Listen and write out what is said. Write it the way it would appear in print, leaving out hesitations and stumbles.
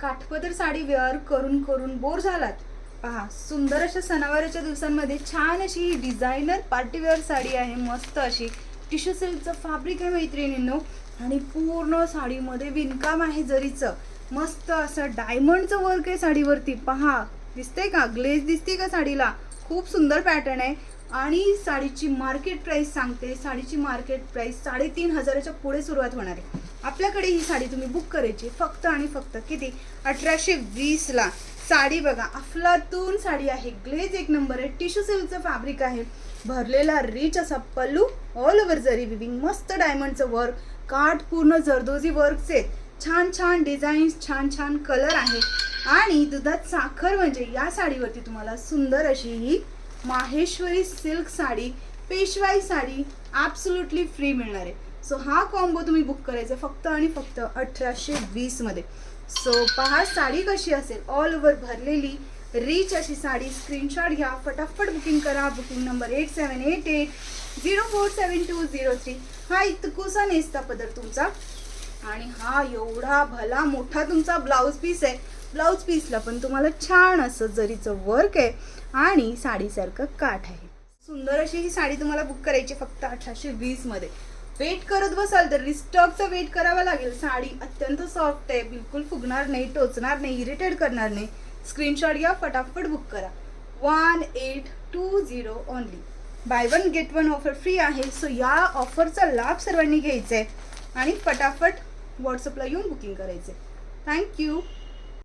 काठपदर sari wear करून करून bore झालात? पहा, सुंदर अशा सणावाराच्या दिवसांमध्ये छान अशी ही डिझायनर पार्टीवेअर साडी आहे. मस्त अशी टिश्यू सिल्कचं फॅब्रिक आहे मैत्रिणींनो, आणि पूर्ण साडीमध्ये विणकाम आहे जरीचं. मस्त असं डायमंडचं वर्क आहे साडीवरती. पहा, दिसतंय का? ग्लेज दिसते का साडीला? खूप सुंदर पॅटर्न आहे. आणि साडीची मार्केट प्राइस सांगते, साडीची मार्केट प्राइस 3,500च्या पुढे सुरुवात होणार आहे. आपल्याकडे ही साडी तुम्ही बुक करायची फक्त आणि फक्त किती? 1820ला. साडी बघा, अफलातून साडी आहे. ग्लेज एक नंबर आहे. टिश्यू सिल्कचं फॅब्रिक आहे. भरलेला रिच असा पल्लू, ऑल ओव्हर जरी विविंग, मस्त डायमंडचं वर्क, काठ पूर्ण जरदोजी वर्कचे, छान छान डिझाईन्स, छान छान कलर आहे. आणि दुधात साखर म्हणजे या साडीवरती तुम्हाला सुंदर अशी ही माहेश्वरी सिल्क साडी, पेशवाई साडी ॲब्सोल्युटली फ्री मिळणार आहे. सो हा कॉम्बो तुम्ही बुक करायचा फक्त आणि फक्त 1820 मध्ये. सो पहा साडी कशी असेल, ऑल ओव्हर भरलेली रिच अशी साडी. स्क्रीनशॉट घ्या, फटाफट बुकिंग करा. Booking number 8788047203. हा इतकुसा नेसता पदर तुमचा, आणि हा एवढा भला मोठा तुमचा ब्लाऊज पीस आहे. ब्लाऊज पीसला पण तुम्हाला छान असं जरीचं वर्क आहे आणि साडीसारखं काठ आहे. सुंदर अशी ही साडी तुम्हाला बुक करायची फक्त 1820 मध्ये. वेट करत बसाल तर रिस्टॉकचा वेट करावा लागेल. साडी अत्यंत सॉफ्ट आहे, बिलकुल फुगणार नाही, टोचणार नाही, इरिटेट करणार नाही. स्क्रीनशॉट घ्या, फटाफट बुक करा. 1820 only. By one get one offer free आहे. सो या ऑफरचा लाभ सर्वांनी घ्यायचा आहे आणि फटाफट व्हॉट्सअपला येऊन बुकिंग करायचे. थँक्यू.